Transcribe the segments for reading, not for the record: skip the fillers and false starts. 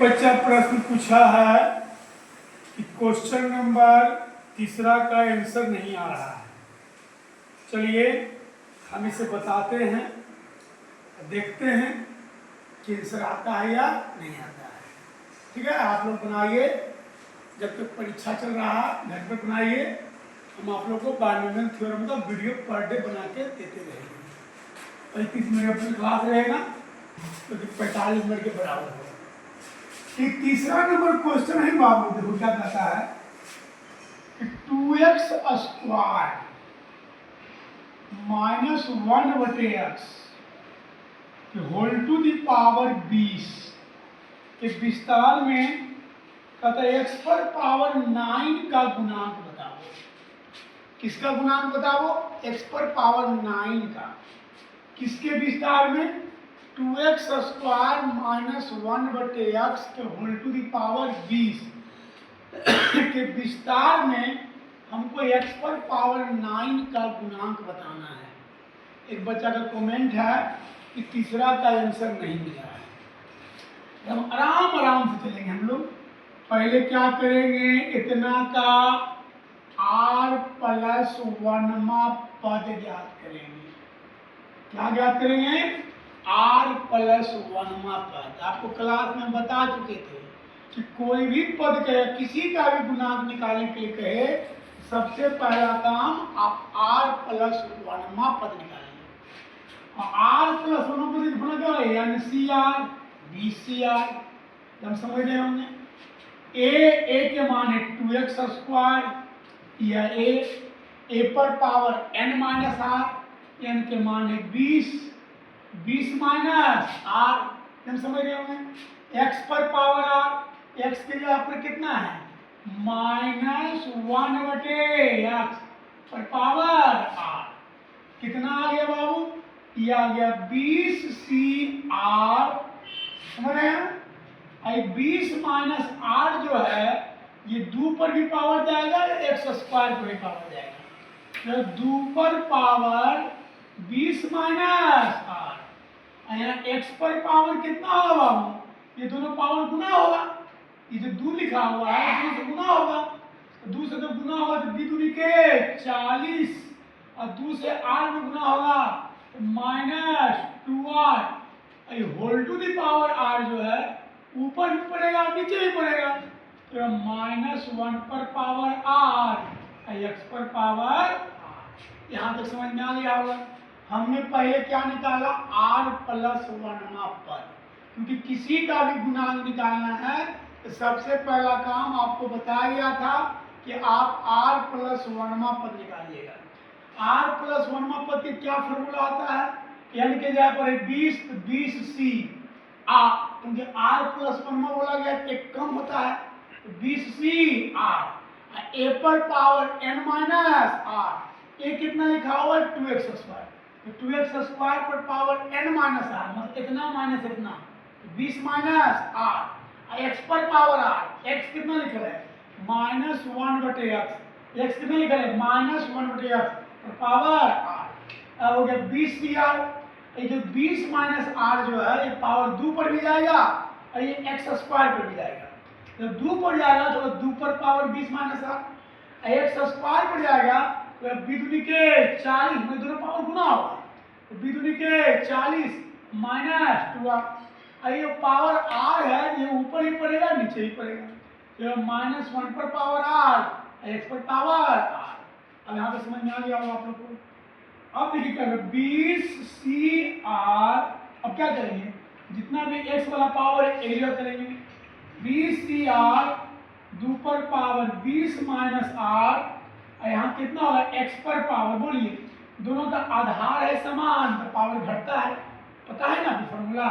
बच्चा प्रश्न पूछा है कि क्वेश्चन नंबर 3 का आंसर नहीं आ रहा है। चलिए हम इसे बताते हैं, देखते हैं कि आंसर आता है या नहीं आता है। ठीक है, आप लोग बनाइए, जब तक परीक्षा चल रहा है घर पर बनाइए। हम आप लोग को बाइनोमियल थ्योरम का वीडियो पर डे बना के देते रहेंगे। 35 मिनट अपनी क्लास रहेगा तो 45 मिनट के बराबर होगा। एक तीसरा नंबर क्वेश्चन है बाबू, देखो क्या कहता है कि 2x square minus 1/x whole to the power 20 के विस्तार में कहता है x पर पावर 9 का गुणांक बताओ। किसका गुणांक बताओ? x पर पावर 9 का। किसके विस्तार में? 2x स्क्वायर माइनस 1/x के होल टू द पावर 20 के विस्तार में हमको x पर पावर 9 का गुणांक बताना है। एक बच्चा का कमेंट है कि तीसरा का आंसर नहीं मिला है। हम आराम आराम से चलेंगे। हम लोग पहले क्या करेंगे, इतना का r प्लस 1वां पद ज्ञात करेंगे। क्या ज्ञात करेंगे? r प्लस 1वां पद। आपको क्लास में बता चुके थे कि कोई भी पद कहे, किसी का भी गुणांक निकालने के लिए कहे, सबसे पहला काम आप r प्लस 1वां पद निकालेंगे। और r प्लस 1वां पद लिखना क्या है? NCR BCR। हम समझ रहे होंगे। a के मान है 2x स्क्वायर या a पर power n minus r, n के मान है 20 माइनस r। हम समझ रहे होंगे। x पर पावर r, x के लिए पर कितना है? माइनस 1/x पर पावर r। कितना आ गया बाबू? ये आ गया 20cr। समझ रहे हैं? 20 माइनस r जो है ये 2 पर भी पावर जाएगा, x स्क्वायर पर भी पावर जाएगा। तो 2 पर पावर 20 माइनस r, यहाँ x पर पावर कितना होगा बाबू? ये दोनों पावर गुना होगा। ये जो 2 लिखा हुआ है 2 से गुना होगा। 2 से जब गुना होगा तो 2 दूनी के 40 और 2 से r में गुना होगा तो minus 2r। Whole to the power r जो है ऊपर भी पड़ेगा नीचे भी पड़ेगा, तो माइनस 1 पर पावर r x पर पावर r। यहाँ तक समझ में आ गया होगा। हमने पहले क्या निकाला? r प्लस 1वां पद। क्योंकि किसी का भी गुणांक निकालना है तो सबसे पहला काम आपको बताया गया था कि आप r प्लस 1वां पद निकालिएगा। r प्लस 1वां पद के क्या फॉर्मूला आता है? n के जगह पर है 20 तो 20c r, क्योंकि r प्लस 1वां बोला गया एक कम होता है तो 20c r। a पर power n minus r, a कितना लिखा हुआ है? 2x square. तो 2x स्क्वायर पर पावर n माइनस r मतलब इतना माइनस इतना 20 माइनस r। x पर पावर r, x कितना लिखा है? Minus 1/x। x कितना लिखा है? माइनस 1/x पर पावर r। अब हो गया 20cr। ये जो 20 माइनस r जो है ये पावर 2 पर भी जाएगा और ये x स्क्वायर पर भी जाएगा। जब 2 पर जाएगा तो 2 पर power 20 minus r, x square पर जाएगा तो 2 दूनी के 40 में दोनों पावर गुना होगा तो 2 दूनी के 40 माइनस 2r। ये पावर r है ये ऊपर ही पड़ेगा नीचे ही पड़ेगा, तो माइनस 1 पर पावर r x पर पावर r। अब यहाँ पे समझ में आ गया होगा आप लोग को। अब देखिए क्या 20cr। अब क्या करेंगे? जितना भी x वाला पावर है एरिया करेंगे। 20cr 2 पर पावर 20 माइनस r, यहाँ कितना होगा? x पर पावर, बोलिए दोनों का आधार है समान तो पावर घटता है। पता है ना फॉर्मूला?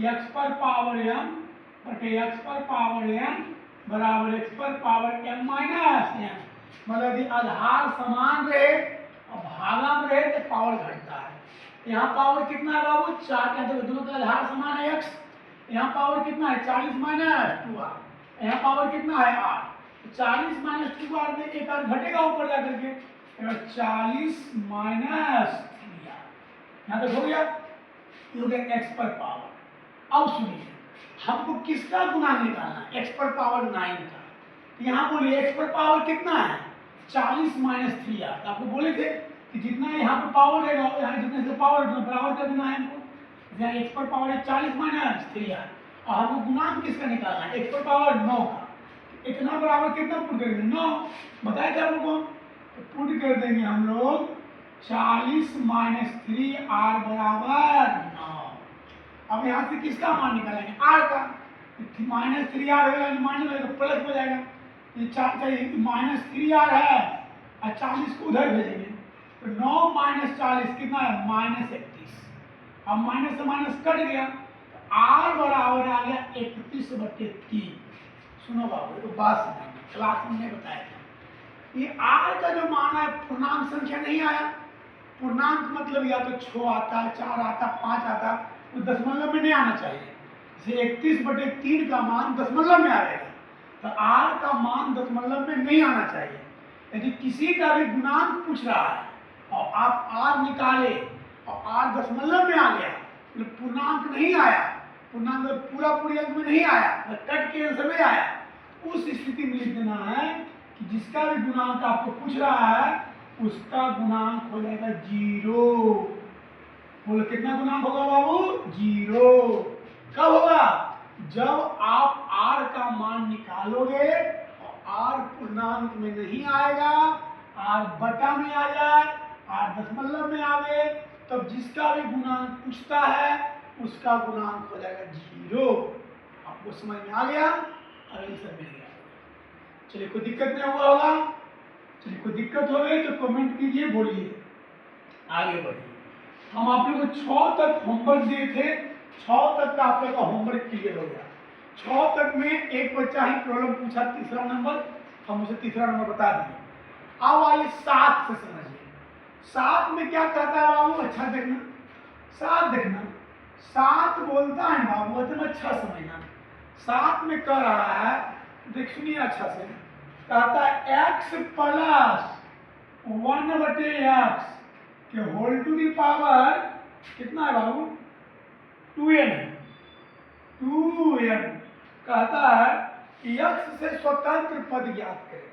x पर पावर m बटे x पर पावर n बराबर x पर पावर m माइनस n। मतलब यदि आधार समान रहे और भागा में रहे तो पावर घटता है। यहाँ पावर कितना है बाबू? 4 का, तो दोनों का आधार समान है x। यहाँ पावर कितना है? 40 माइनस 2r। यहाँ पावर कितना है? r। 40 माइनस 2r में एक r घटेगा ऊपर जाकर के, 40 माइनस 3r। यहाँ तक हो गया? ये हो गया x पर पावर। अब सुनिए हमको किसका गुणांक निकालना है? x पर पावर 9 का। यहाँ बोलिए x पर पावर कितना है? 40 माइनस 3r। आपको बोले थे कि जितना यहाँ पर पावर रहेगा यहाँ जितने से पावर बराबर कर देना है हमको। यहाँ x पर पावर है 40 माइनस 3r और हमको गुणांक किसका निकालना है? x पर पावर 9 का। इतना बराबर कितना पुट करेंगे? 9 बताए थे आप लोग को। तो पुट कर देंगे हम लोग 40 माइनस 3r बराबर 9। अब यहाँ से किसका मान निकालेंगे? r का। माइनस 3r होगा माइनस होगा तो प्लस हो जाएगा। ये माइनस 3r है और 40 को उधर भेजेंगे तो 9 माइनस 40 कितना है? माइनस 31। अब माइनस से माइनस कट गया तो r बराबर आ गया 31/3। सुनो बाबू तो बात समझना, क्लास में नहीं बताया था। ये r का जो मान है पूर्णांक संख्या नहीं आया। पूर्णांक मतलब या तो 6 आता, 4 आता, 5 आता, तो दशमलव में नहीं आना चाहिए। जैसे 31/3 का मान दशमलव में आएगा तो r का मान दशमलव में नहीं आना चाहिए। यदि किसी का भी गुणांक पूछ रहा है और आप r निकाले और r दशमलव में आ गया तो पूर्णांक नहीं आया, पूर्णांक पूरी अंक में नहीं आया, कट के आंसर में आया, उस स्थिति में लिख देना है कि जिसका भी गुणांक आपको पूछ रहा है उसका गुणांक हो जाएगा 0। बोलो कितना गुणांक होगा बाबू? 0। कब होगा? जब आप r का मान निकालोगे और r पूर्णांक में नहीं आएगा, r बटा में आ जाए, r दशमलव में आवे, तब जिसका भी गुणांक पूछता है उसका गुणांक हो जाएगा 0। आपको समझ में आ गया? अगले सब मिल गया। चलिए कोई दिक्कत नहीं हुआ होगा? चलिए कोई दिक्कत हो गई तो कमेंट कीजिए, बोलिए, आगे बढ़िए। हम आप लोग को 6 तक होमवर्क दिए थे, 6 तक का आप लोग का होमवर्क क्लियर हो गया। 6 तक में एक बच्चा ही प्रॉब्लम पूछा, तीसरा नंबर, हम उसे तीसरा नंबर बता दिए। अब आइए 7 से समझिए। 7 में क्या कहता है बाबू? अच्छा देखना, 7 देखना, 7 बोलता है बाबू एकदम अच्छा समझना। 7 में कह रहा है, देख सुनिए अच्छा से, कहता है x प्लस 1/x के होल टू दी पावर कितना है बाबू? 2n है। 2n कहता है कि x से स्वतंत्र पद ज्ञात करें।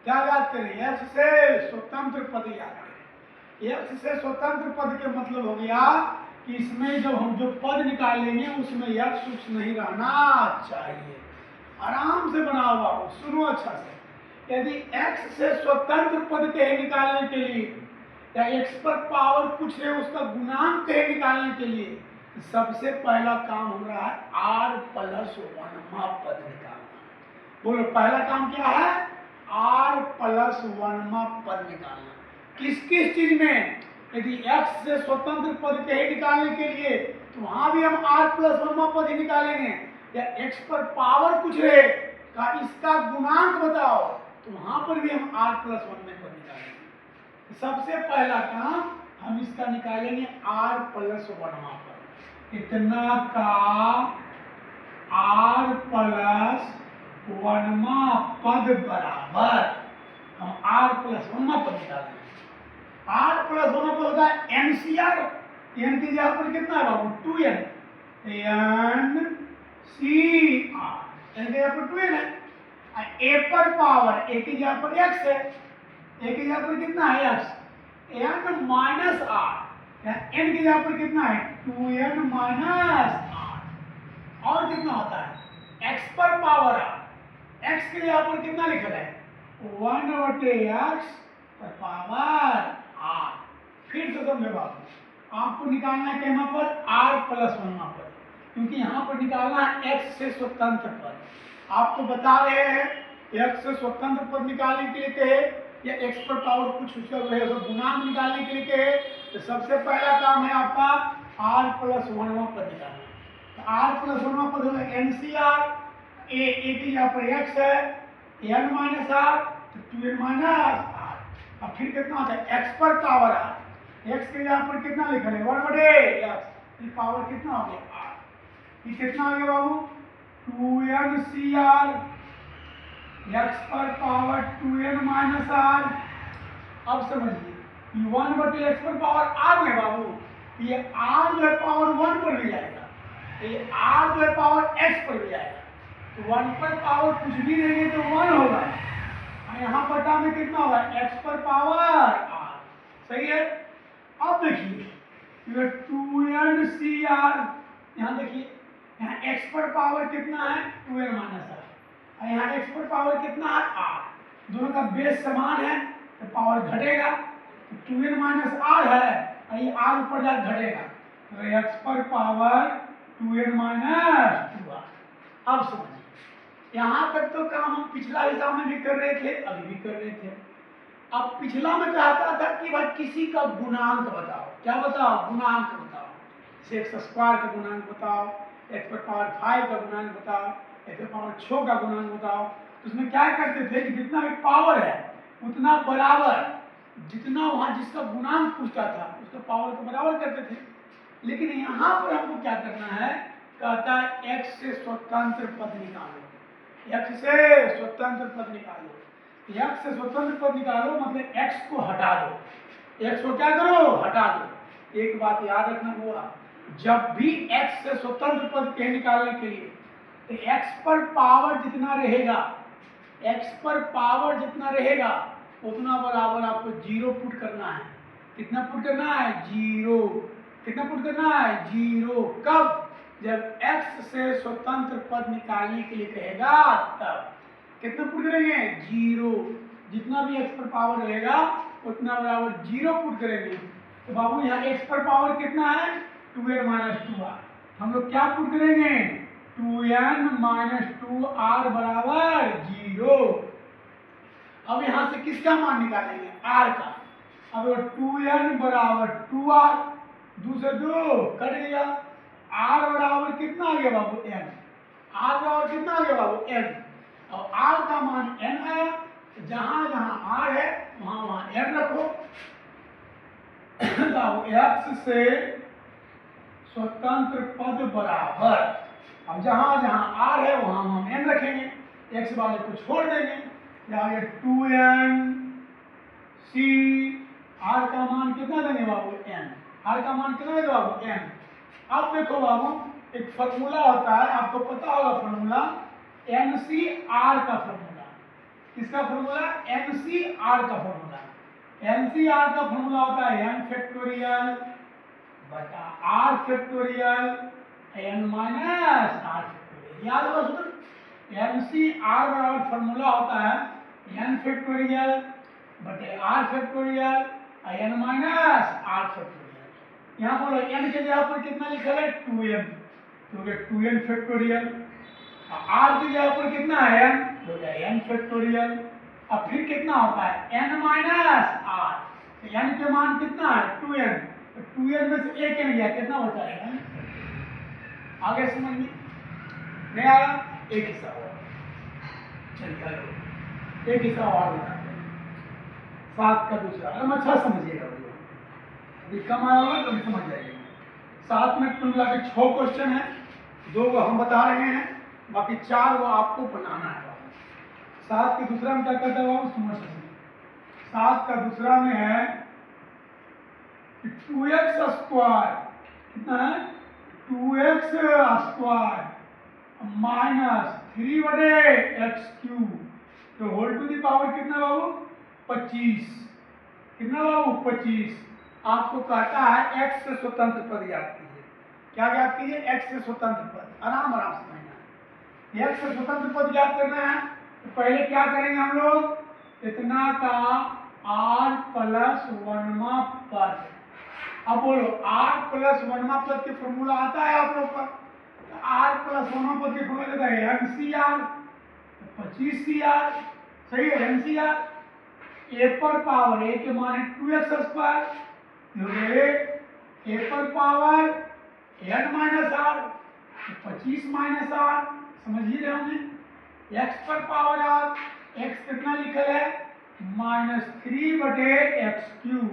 क्या ज्ञात करें? x से स्वतंत्र पद ज्ञात करें। x से स्वतंत्र पद के मतलब हो गया कि इसमें जब हम जो पद निकालेंगे उसमें x उस नहीं रहना चाहिए। आराम से बनाओ बाबू, सुनो अच्छा से। यदि x से स्वतंत्र पद के निकालने के लिए या x पर पावर कुछ है उसका गुणांक के निकालने के लिए सबसे पहला काम हो रहा है r प्लस 1वां पद निकालना। बोलो पहला काम क्या है? r प्लस 1वां पद निकालना। किस किस चीज में? यदि x से स्वतंत्र पद के निकालने के लिए तो वहां भी हम r प्लस 1वां पद ही निकालेंगे, या x पर पावर कुछ है का इसका गुणांक बताओ तो वहां पर भी हम r प्लस 1 में पद निकालेंगे। सबसे पहला काम हम इसका निकालेंगे r प्लस 1वां पद। इतना का r प्लस 1वां पद बराबर हम r प्लस 1वां पद निकालेंगे। r प्लस 1वां पद होता है NCR। n की जगह पर कितना है बाबू? 2n। NCR n की जगह पर 2n है। a पर पावर a की जगह पर x है, a की जगह पर कितना है? x। n माइनस r या n की जगह पर कितना है? 2n minus r। और कितना होता है? x पर पावर r, x की जगह पर कितना लिखा है? 1/x पर पावर r। फिर से समझो बाबू, आपको निकालना है यहाँ पर r प्लस 1वां पद, क्योंकि यहाँ पर निकालना है x से स्वतंत्र पद। आपको बता रहे हैं x से स्वतंत्र पद निकालने के लिए कहे या x पर पावर कुछ उसका रहे तो गुणांक निकालने के लिए कहे तो सबसे पहला काम है आपका r प्लस 1वां पद निकालना। तो r प्लस 1वां पद होगा NCR। a की जगह पर x है, n माइनस r तो 2n माइनस r। अब फिर कितना होता है? x पर पावर r, x के जगह पर कितना लिखा है? 1/x। ये पावर कितना हो गया? r। ये कितना हो गया बाबू? 2NCR। x पर पावर 2n माइनस r। अब समझिए ये 1/x पर पावर r है बाबू, ये r जो है पावर 1 पर भी जाएगा। ये आर जो है पावर एक्स पर भी आएगा, तो 1 पर पावर कुछ भी देंगे तो 1 होगा, और यहाँ बटा में कितना होगा, एक्स पर पावर आर। सही है। अब देखिए 2n CR, यहाँ देखिए यहाँ x पर पावर कितना है 2n माइनस आर, और यहाँ x पर पावर कितना है r, दोनों का बेस समान है तो पावर घटेगा, तो 2n माइनस आर है और ये r ऊपर जाकर घटेगा, तो x पर पावर 2n माइनस 2r। अब समझिए यहाँ तक तो काम हम पिछला हिसाब में भी कर रहे थे, अभी भी कर रहे थे। अब पिछला में कहता था कि भाई किसी का गुणांक बताओ, क्या बताओ, गुणांक बताओ, एक्स स्क्वायर का गुणांक बताओ, एक्स पर पावर 5 का गुणांक बताओ, एक्स पर पावर 6 का गुणांक बताओ। तो उसमें क्या करते थे कि जितना भी पावर है उतना बराबर, जितना वहाँ जिसका गुणांक पूछता था उसका पावर को बराबर करते थे। लेकिन यहाँ पर हमको क्या करना है, कहता है एक्स से स्वतंत्र पद निकालो, एक्स से स्वतंत्र पद निकालो। एक्स से स्वतंत्र पद निकालो मतलब एक्स को हटा दो, एक्स को क्या करो, हटा दो। एक बात याद रखना हुआ, जब भी एक्स से स्वतंत्र पद के निकालने के लिए तो एक्स पर पावर जितना रहेगा, एक्स पर पावर जितना रहेगा उतना बराबर आपको 0 पुट करना है। कितना पुट करना है, 0। कितना पुट करना है, 0। कब, जब एक्स से स्वतंत्र पद निकालने के लिए कहेगा तब। कितना पुट करेंगे, 0। जितना भी एक्स पर पावर रहेगा उतना बराबर 0 पुट करेंगे। तो बाबू यहाँ एक्स पर पावर कितना है, 2n माइनस 2r। हम लोग क्या पुट करेंगे, 2n माइनस 2r बराबर 0। अब यहाँ से किसका मान निकालेंगे, r का। अब 2n बराबर 2r, 2 से 2 कट गया, r बराबर कितना आ गया बाबू, n। r बराबर कितना आ गया बाबू, n। और r का मान n आया, तो जहां जहां r है वहां वहां n रखो। तो x से स्वतंत्र पद बराबर, अब जहां जहां r है वहां हम n रखेंगे, x वाले को छोड़ देंगे, आगे 2n c, r का मान कितना देंगे बाबू, n। r का मान कितना देंगे बाबू, n। अब देखो बाबू एक फॉर्मूला होता है, आपको पता होगा फॉर्मूला, NCR का फॉर्मूला। किसका फॉर्मूला, NCR का फॉर्मूला। NCR का फॉर्मूला होता है n फैक्टोरियल बटा r factorial n minus r factorial. याद होगा सुन, NCR बराबर फॉर्मूला होता है n फैक्टोरियल बटे r factorial n minus r factorial. यहाँ बोलो n के जगह पर कितना लिखा है, 2n, तो 2n फैक्टोरियल। r की जगह पर कितना है, n, हो जाए n फैक्टोरियल। अब फिर कितना होता है, n माइनस r, तो n के मान कितना है, 2n, तो 2n में से एक n गया, कितना बचा है, आगे समझ में नहीं आया, एक हिस्सा और। चलिए एक हिस्सा और बताते हैं, 7 का दूसरा। अरे अच्छा समझिएगा, अभी कम आया होगा तो समझ जाइएगा। 7 में कुल मिला के 6 क्वेश्चन है, 2 को हम बता रहे हैं, बाकी 4 को आपको बनाना है। 7 के दूसरा में क्या करता है, समझ सकते। 7 का दूसरा में है 2x स्क्वायर, कितना है, 2x स्क्वायर माइनस 3 बटे एक्स क्यूब, तो होल टू दी पावर कितना बाबू, 25। कितना बाबू, 25। आपको कहता है x से स्वतंत्र पद याद कीजिए। क्या याद कीजिए, x से स्वतंत्र पद, आराम आराम समझना है। x से स्वतंत्र पद याद करना है तो पहले क्या करेंगे हम लोग, इतना का r प्लस 1वां पद। अब बोलो r प्लस 1वां पद के फॉर्मूला आता है आप लोग का, r प्लस 1वां पद के फॉर्मूला देता है MCR, 25CR। सही है, MCR a पर पावर, a के मान है 2x स्क्वायर, a पर power n minus r, 25 minus r, समझ ही रहे होंगे। x पर पावर r, x कितना लिखा है, -3 बटे एक्स क्यूब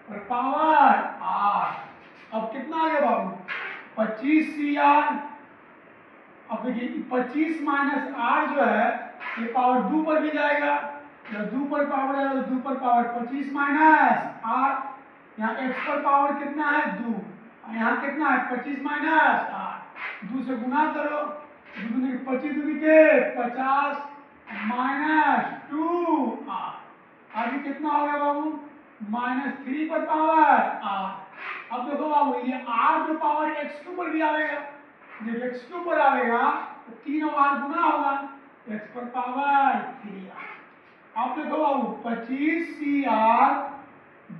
और पावर r। अब कितना आ गया बाबू, 25CR। अब देखिए 25 माइनस r जो है ये पावर 2 पर भी जाएगा, जब 2 पर पावर है तो 2 पर पावर 25 माइनस r। यहाँ x पर पावर कितना है, 2, और यहाँ कितना है 25 माइनस r, 2 से गुना करो, 25 दूनी के 50 -2r, आगे कितना हो गया बाबू -3 पर पावर r। अब देखो बाबू ये r जो पावर x2 पर भी आएगा, जब x2 पर आएगा तो 3 और r गुना होगा, x पर पावर 3r। अब देखो बाबू 25cr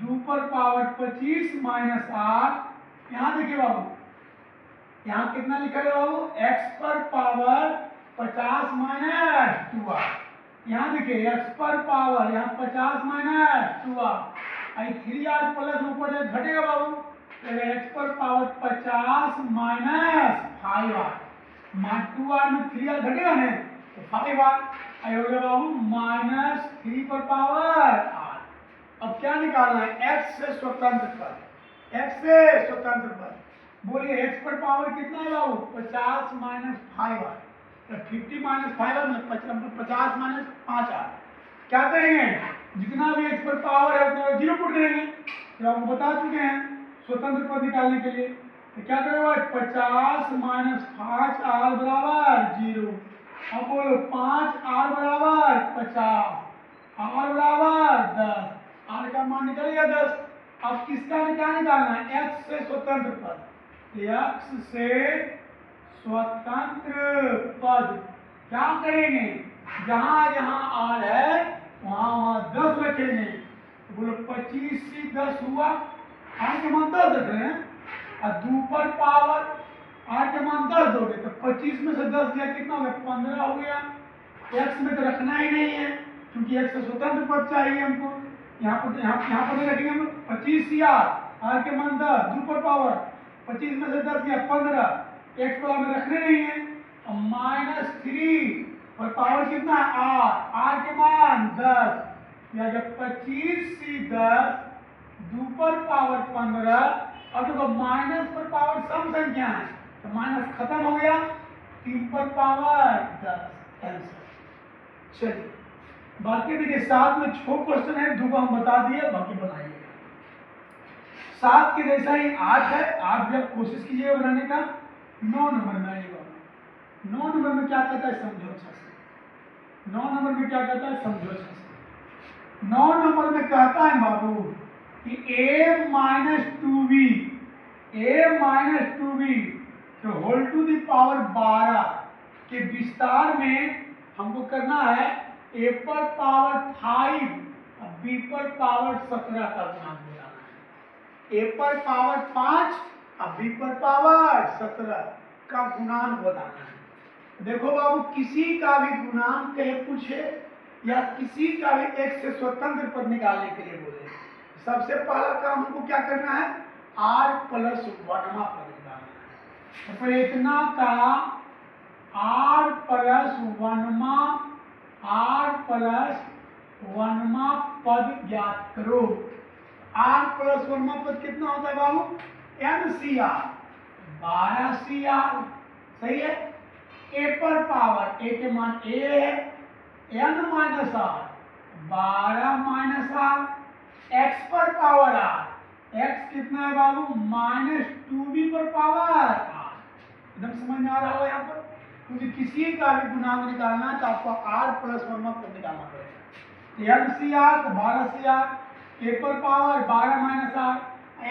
2 पर पावर 25 -r, यहाँ देखिए बाबू यहाँ कितना लिखा है बाबू x पर पावर 50 -2r, यहाँ देखिए x पर पावर यहाँ 50 -2r, आई 3r प्लस ऊपर घटेगा बाबू, x पर पावर 50 -5r, 2r में 3r घटेगा ना तो 5r, आई हो गया बाबू -3 पर पावर r। अब क्या निकालना है, x से स्वतंत्र पद, x से स्वतंत्र पद, बोलिए x पर पावर कितना है बाबू 50 -5r, 50 -5r मतलब 50 -5r। क्या करेंगे, जितना भी x पर पावर है उतना जीरो पुट करेंगे, तो आपको बता चुके हैं स्वतंत्र पद निकालने के लिए। तो क्या करेंगे 50 -5r बराबर 0। अब बोलो 5r बराबर 50, r बराबर 10, r का मान निकल गया 10। अब किसका निकालना है, x से स्वतंत्र पद, x से स्वतंत्र पद क्या करेंगे, जहां जहां r है वहां वहां 10 रखेंगे, तो बोलो 25 से 10 हुआ, r के मान 10 रख रहे हैं, और 2 पर पावर r के मान 10 दोगे तो 25 में से 10 गया कितना हो गया 15 हो गया। x में तो रखना ही नहीं है क्योंकि x से स्वतंत्र पद चाहिए हमको, यहाँ पर नहीं रखेंगे हम 25cr, r के मान 10, 2 पर पावर 25 में से 10 गया 15, x पर हमें रखने नहीं है, और -3 और पावर कितना है r के मान 10, या जब 25 से 10 2 पर पावर 15, और देखो माइनस पर पावर सम संख्या है तो माइनस खत्म हो गया, 3 पर पावर 10 आंसर। चलिए बाकी देखिए 7 में 6 क्वेश्चन है, 2 को हम बता दिए, बाकी बनाइए। 7 के जैसा ही 8 है, 8 भी आप कोशिश कीजिएगा बनाने का। 9 नंबर में आइएगा, 9 नंबर में क्या कहता है समझो अच्छा से, 9 नंबर में क्या कहता है समझो अच्छा से। 9 नंबर में कहता है बाबू कि a - 2b, a - 2b तो होल टू द पावर 12 के विस्तार में हमको करना है a पर पावर 5 और b पर पावर 17 का गुणांक बताना है, a पर पावर 5 और b पर पावर 17 का गुणांक बताना है। देखो बाबू किसी का भी गुणांक कहे पूछे या किसी का भी x से स्वतंत्र पद निकालने के लिए बोले, सबसे पहला काम हमको क्या करना है r प्लस 1वां पद निकालना है। तो इतना का r प्लस 1वां पद ज्ञात करो। r प्लस 1वां पद कितना होता है बाबू mcr 12cr, सही है। a पर पावर a के मान a है, n minus r 12 r, x पर पावर r, x कितना है बाबू -2b पर पावर r, एकदम समझ में आ रहा होगा यहाँ पर, क्योंकि किसी का भी गुणांक निकालना है तो आपको r प्लस 1वां पद निकालना पड़ेगा। mcr तो 12cr, a पर पावर 12 r,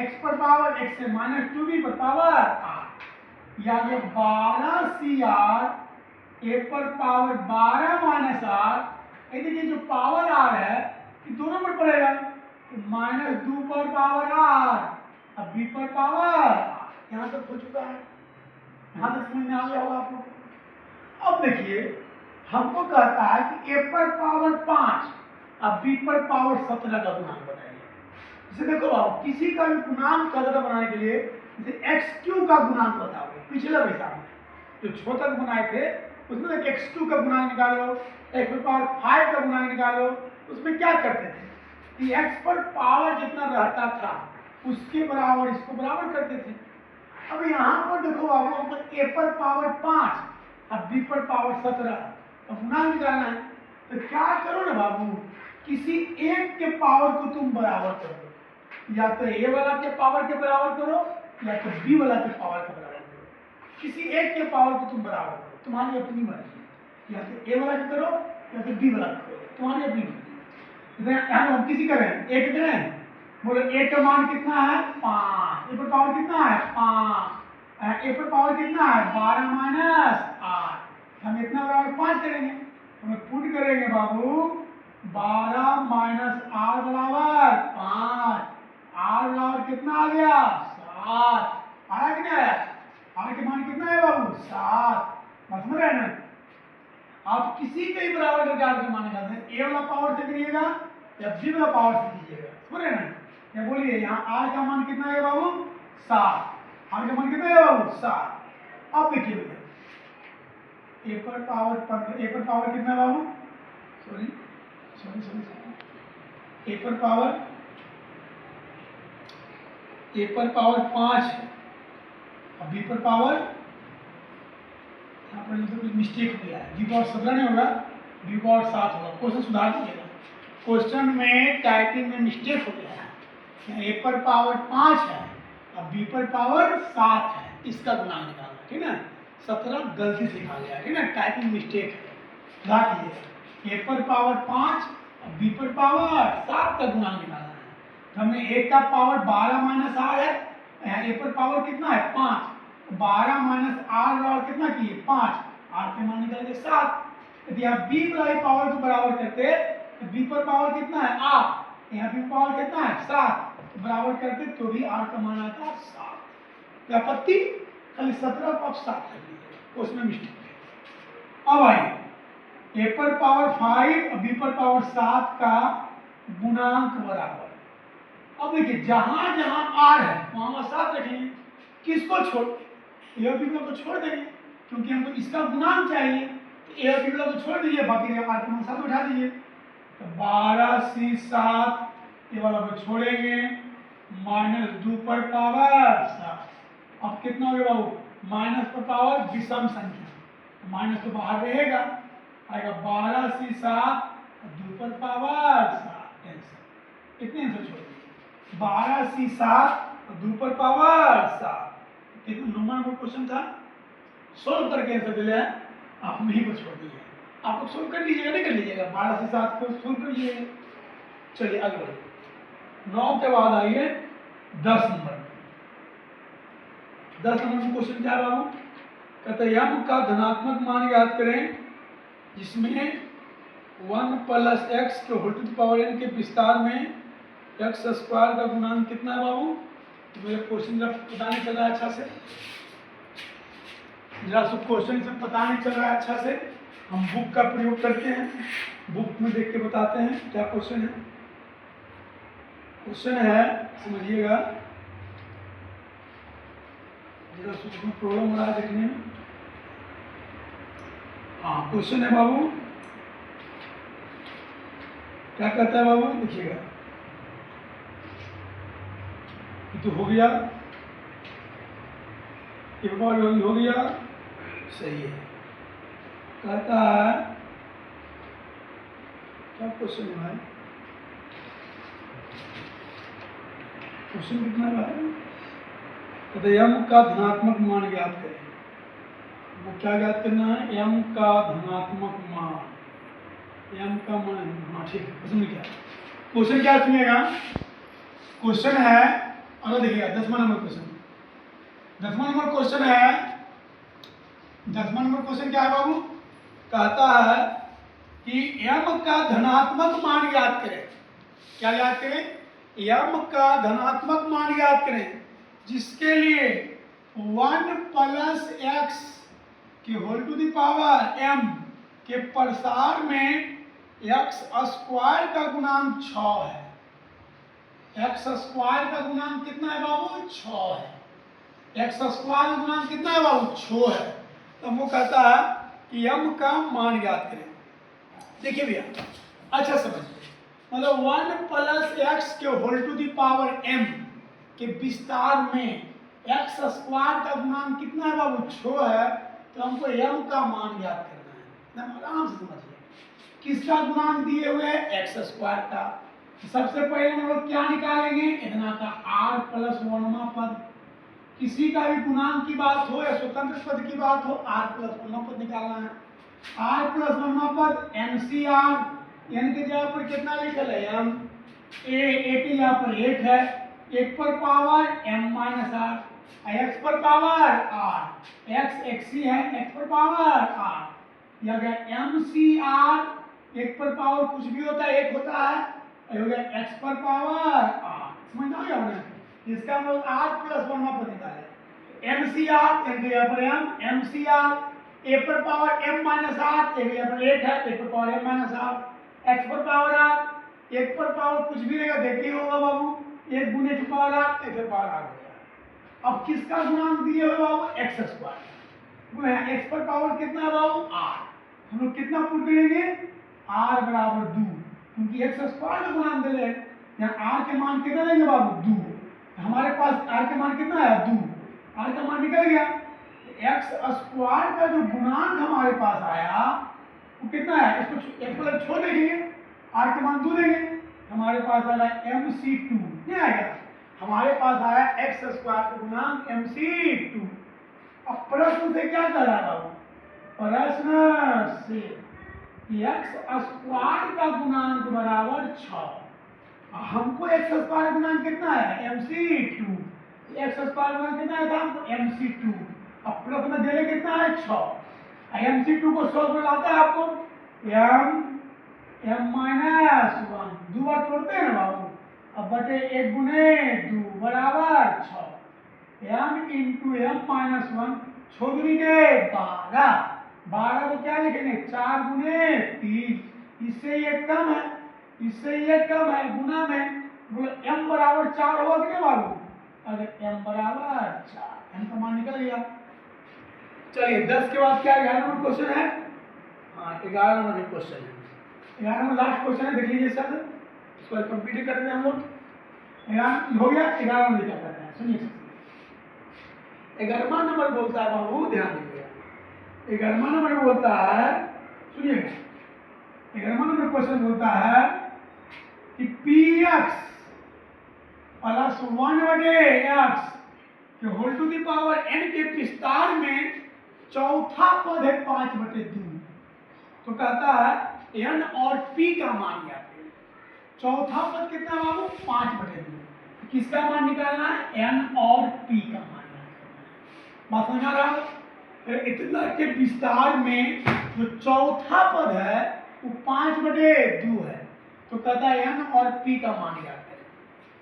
x पर पावर x से -2b पर पावर r, या ये 12cr a पर पावर 12 r, ये देखिए जो पावर r है ये दोनों पर पड़ेगा, तो -2 पर पावर r अब b पर पावर r, यहाँ तक हो चुका है, यहाँ तक समझ में आ गया होगा आप लोग को। अब देखिए हमको कहता है कि a पर पावर 5 अब b पर पावर 17 का गुणांक बताइए। जैसे देखो बाबू किसी का भी गुणांक 17 बनाने के लिए जैसे x2 का गुणांक बताओगे, पिछले हिसाब में जो छोटा गुणांक थे उसमें x2 का गुणांक निकालो, x पर पावर 5 का गुणांक निकालो, उसमें क्या करते थे कि x पर पावर जितना रहता था उसके बराबर इसको बराबर करते थे। अब यहाँ पर देखो बाबू हमको a पर पावर 5 अब b पर पावर 17 अब गुणांक निकालना है, तो क्या करो ना बाबू किसी एक के पावर को तुम बराबर करो, या तो a वाला के पावर के बराबर करो या तो b वाला के पावर के बराबर करो। किसी एक के पावर को तुम बराबर करो, तुम्हारी अपनी मर्जी, या तो ए वाला करो या तो बी वाला करो, तुम्हारी अपनी मर्जी। हम किसी करें एक करें, बोलो ए का मान कितना है 5, ए पर पावर कितना है 5, ए पर पावर कितना है 12 माइनस 8, हम इतना बराबर 5 करेंगे, हमें पुट करेंगे बाबू 12 माइनस 8 बराबर 5, 8 बराबर कितना आ गया 7, आया कि नहीं आया, आर के मान कितना है बाबू 7, बात समझ रहे हैं ना। आप किसी के ही बराबर करके आर के मान निकालते हैं, ए वाला पावर से करिएगा या बी वाला पावर से कीजिएगा, समझ रहे हैं ना। क्या बोलिए यहाँ आर का मान कितना है बाबू 7, आर का मान कितना है बाबू 7। अब देखिए भैया ए पर पावर, ए पर पावर कितना है बाबू, सॉरी सॉरी सॉरी, ए पर पावर 5 है, अब बी पर पावर, यहाँ पर कुछ मिस्टेक हो गया है, बी पावर 17 नहीं होगा, बी पावर 7 होगा, क्वेश्चन सुधार दीजिएगा, क्वेश्चन में टाइपिंग में मिस्टेक हो गया है, ए पर पावर 5 है अब बी पर पावर 7 है, इसका गुणांक निकालना, ठीक है। 17 गलती से लिखा गया, ठीक है, टाइपिंग मिस्टेक है, सुधार दीजिएगा। ए पर पावर 5 और बी पर पावर 7 का गुणांक निकालना है, तो हमने एक का पावर 12 माइनस 8 है, ए पर पावर कितना है 5, 12 माइनस 8 बराबर कितना किए 5, 8 के मान निकल गए 7। यदि आप बी वाली पावर को बराबर करते तो बी पर पावर कितना है 8, यहाँ बी पावर कितना है 7, तो बराबर करते तो भी आर का मान आता है 7। क्या आपत्ति, खाली 17 को आप 7 कर लीजिए, उसमें मिस्टेक है। अब आइए ए पर पावर 5 और बी पर पावर 7 का गुणांक बराबर, अब देखिए जहां जहां आर है वहां 7 रखेंगे, किसको छोड़ ए और बी को छोड़ देंगे क्योंकि हमको इसका गुणांक चाहिए, तो ए और बी को छोड़ दीजिए, बाकी आर का मान 7 उठा दीजिए, तो 12 C 7 ये वाला को छोड़ेंगे माइनस 2 पर पावर 7, अब कितना हो गया बाबू माइनस पर पावर विषम संख्या, तो माइनस तो बाहर रहेगा, आएगा 12 C 7 2 पर पावर 7 आंसर, इतने आंसर छोड़ दीजिए 12 C 7 2 पर पावर 7। कितना नंबर क्वेश्चन था, सोल्व करके आंसर दे लिया, आप नहीं को छोड़ दीजिए, आप लोग सोल्व कर लीजिएगा, नहीं कर लीजिएगा 12 से 7 को सोल्व कर लीजिएगा। चलिए आगे बढ़िए, 9 के बाद आइए 10 नंबर में। 10 नंबर में क्वेश्चन क्या बाबू, कहते हैं यम का धनात्मक मान याद करें जिसमें 1 प्लस एक्स के whole to the power n के विस्तार में एक्स स्क्वायर का गुणांक कितना है बाबू, तो मेरे क्वेश्चन जब पता नहीं चल रहा है अच्छा से, जरा सब क्वेश्चन से पता नहीं चल रहा है अच्छा से, हम बुक का प्रयोग करते हैं, बुक में देख के बताते हैं क्या क्वेश्चन है। क्वेश्चन है समझिएगा, जरा उसमें प्रॉब्लम हो रहा है देखने में। हाँ क्वेश्चन है बाबू, क्या कहता है बाबू देखिएगा, ये तो हो गया, एक बार हो गया, सही है। कहता है क्या क्वेश्चन है, क्वेश्चन कितना है, कहते यम का धनात्मक मान ज्ञात करें, वो क्या ज्ञात करना है, यम का धनात्मक मान, यम का मान, हाँ ठीक है। क्वेश्चन क्या, क्वेश्चन क्या सुनिएगा, क्वेश्चन है अगर देखिएगा 10वां नंबर क्वेश्चन, 10वां नंबर क्वेश्चन है, 10वां नंबर क्वेश्चन क्या है बाबू, कहता है कि यम का धनात्मक मान याद करें, क्या याद करें, यम का धनात्मक मान याद करें जिसके लिए 1 प्लस एक्स के whole to the power m के प्रसार में एक्स स्क्वायर का गुणांक 6 है, एक्स स्क्वायर का गुणांक कितना है बाबू 6 है, एक्स स्क्वायर का गुणांक कितना है बाबू 6 है, तो वो कहता है कि यम का मान याद करें। देखिए भैया अच्छा समझिए, मतलब 1 प्लस एक्स के whole to the power m के विस्तार में एक्स स्क्वायर का गुणांक कितना है बाबू 6 है, तो हमको m का मान याद करना है, एकदम आराम से समझिए। किसका गुणांक दिए हुए है एक्स स्क्वायर का, सबसे पहले हम लोग क्या निकालेंगे, इतना का r प्लस 1वां पद, किसी का भी गुणांक की बात हो या स्वतंत्र पद की बात हो, r प्लस 1वां पद निकालना है। r प्लस 1वां पद MCR, n के जगह पर कितना लिखल है m, a की जगह पर 1 है, 1 पर power m minus r, x पर पावर r, x xc है, x पर पावर r, यह गया MCR, 1 पर पावर कुछ भी होता है 1 होता है, ये हो गया x पर पावर r। समझ आ गया ना? इसका हम लोग r प्लस 1वां पद निकाले। MCR n के जगह पर m, MCR a पर power m minus r, a की जगह पर 1 है, 1 पर power m minus r, x पर पावर r, 1 पर पावर कुछ भी रहेगा देखिए होगा बाबू, 1 गुने की पावर r, 1 पर पावर r हो गया। अब किसका गुणांक दिए हुए बाबू? x स्क्वायर गुणे x पर पावर कितना है बाबू? r। हम लोग कितना पुट करेंगे? r बराबर 2, क्योंकि x स्क्वायर का गुणांक दे रहे हैं। यहाँ r के मान कितना लेंगे बाबू? 2। हमारे पास r का मान कितना है? 2। r का मान निकल गया। x स्क्वायर का जो गुणांक हमारे पास आया वो कितना है? इसको एक पलट छोड़ देंगे, r का मान 2 देंगे, हमारे पास आया MC2। नहीं आएगा? हमारे पास आया x स्क्वायर का गुणांक MC2। अब प्रश्न से क्या कह रहा है बाबू? प्रश्न से x स्क्वायर का गुणांक बराबर 6। हमको x स्क्वायर गुणांक कितना है? MC2। x स्क्वायर गुणांक कितना है था हमको? MC2। अब प्रश्न में देने कितना है? 6। MC2 को सॉल्व कर लाता है आपको m माइनस 1, 2 बार तोड़ते हैं ना बाबू, अब बटे 1 गुने 2 बराबर 6, m इंटू m माइनस 1, 6 दूनी के 12, 12 को क्या लिखेंगे? 4 गुने 3, इससे ये कम है, इससे ये कम है, गुना में बोलो m बराबर 4 होगा कि नहीं बाबू? अगर m बराबर 4, m का मान निकल गया। चलिए 10 के बाद क्या 11 नंबर क्वेश्चन है? हाँ 11 नंबर क्वेश्चन है, 11 नंबर लास्ट क्वेश्चन है, देख लीजिए सर, इसको कंप्लीट कर देते हैं हम लोग। 11 हो गया, 11 नंबर क्या कहते हैं सुनिए। 11वां नंबर बोलता है बाबू, ध्यान दीजिएगा, 11वां नंबर बोलता है, सुनिएगा, 11वां नंबर क्वेश्चन बोलता है कि px प्लस 1/x के whole to the power n के विस्तार में चौथा पद है 5/2। तो कहता है n और p का मान ज्ञात करें। चौथा पद कितना बाबू? 5/2। किसका मान निकालना है? n और p का मान निकालना है। बात समझ आ रहा है? इतना के विस्तार में जो चौथा पद है वो 5/2 है, तो कहता है n और p का मान ज्ञात करें।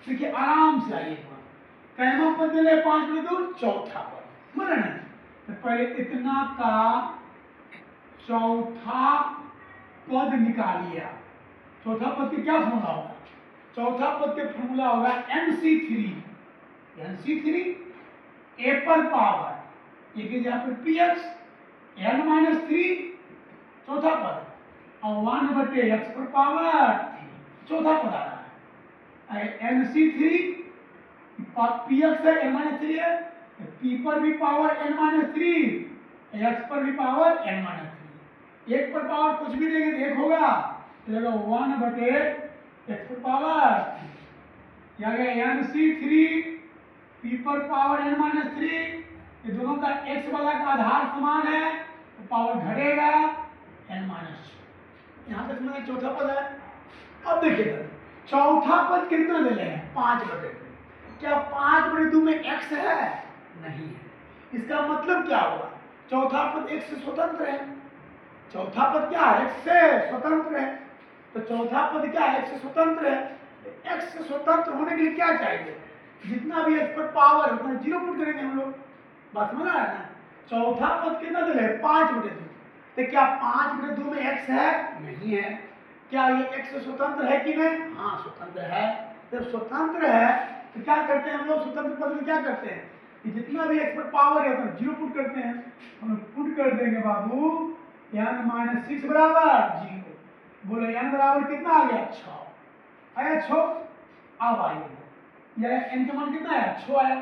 देखिए आराम से आइए, कैमा पद ले 5/2, चौथा पद बोले ना, तो पहले इतना का चौथा पद निकालिए। चौथा पद की क्या फॉर्मूला होगा? चौथा पद के फॉर्मूला होगा MC3, MC3 a पर पावर a की जगह पर px n-3 चौथा पद और 1/x पर पावर 3 चौथा पद आ रहा है। MC3 px है n-3 है, p पर भी पावर n-3, x पर भी पावर n-3, एक पर पावर कुछ भी देंगे तो 1 होगा, तो 1/x पर पावर, या MC3 p पर पावर n-3, ये दोनों का x वाला का आधार समान है तो पावर घटेगा n-, यहाँ तक समझ चौथा पद है। अब देखिए चौथा पद कितना दे रहे हैं? 5/2। क्या 5/2 में x है? नहीं है। इसका मतलब क्या हुआ? चौथा पद x से स्वतंत्र है। चौथा पद क्या है? x से स्वतंत्र है। तो चौथा पद क्या है? x से स्वतंत्र है। x से स्वतंत्र होने के लिए क्या चाहिए? जितना भी x पर पावर है उतना 0 पुट करेंगे हम लोग। बात समझ आ रहा है ना? चौथा पद कितना दे रहे हैं? 5/2। तो क्या 5/2 में x है? नहीं है। क्या ये x से स्वतंत्र है कि नहीं? हाँ स्वतंत्र है। जब स्वतंत्र है तो क्या करते हैं हम लोग? स्वतंत्र पद में क्या करते हैं कि जितना भी x पर पावर है उतना 0 पुट करते हैं। हम लोग पुट कर देंगे बाबू n-6 बराबर 0। बोले n बराबर कितना आ गया? 6 आया। 6 अब आइए, यह n का मान कितना आया? 6 आया।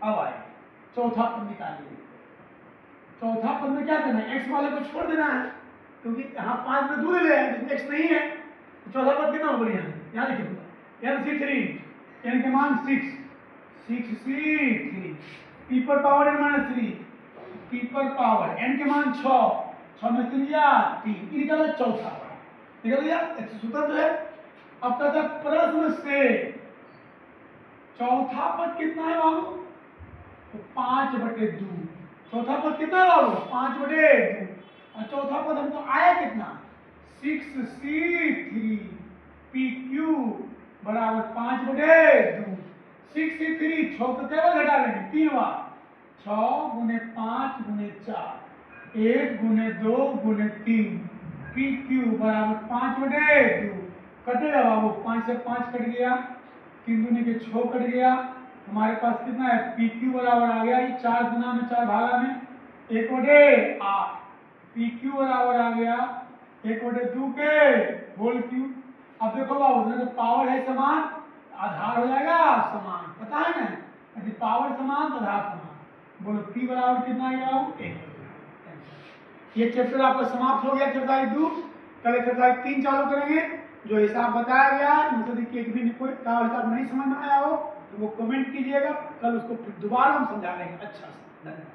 अब आइए चौथा पद निकालिए। चौथा पद में क्या करना है? x वाले को छोड़ देना है, क्योंकि यहाँ 5/2 ले रहे हैं जिसमें x नहीं है। तो चौथा पद कितना होगा? यहाँ लिखिए MC3 n के मान 6, 6c3 p पर पावर n माइनस 3 p पर पावर n के मान 6 में 3 या 3 ये निकला चौथा निकल गया सूत्र जो है। अब कहते हैं प्रश्न से चौथा पद कितना है बाबू तो 5/2 चौथा पद कितना है बाबू 5/2 और चौथा पद हमको आया कितना 6c3 pq बराबर 5/2 6c3 6 को केवल घटा लेंगे 3 बार 6 गुने 5 गुने 4 1 गुने 2 गुने 3 pq बराबर 5/2 कटेगा बाबू 5 से 5 कट गया 3 दूनी के 6 कट गया हमारे पास कितना है pq बराबर आ गया ये 4 गुना में 4 भागा में 1/8 pq बराबर आ गया 1/2 के होल क्यूब। अब देखो बाबू तो पावर है समान आधार हो जाएगा समान पता है ना यदि पावर समान तो आधार समान बोलो p बराबर कितना आएगा बाबू 1। ये चैप्टर आपका समाप्त हो गया एक्सरसाइज 2। कल एक्सरसाइज 3 चालू करेंगे जो हिसाब बताया गया है कि एक भी कोई का हिसाब नहीं समझ में आया हो तो वो कमेंट कीजिएगा कल उसको फिर दोबारा हम समझा लेंगे अच्छा से। धन्यवाद।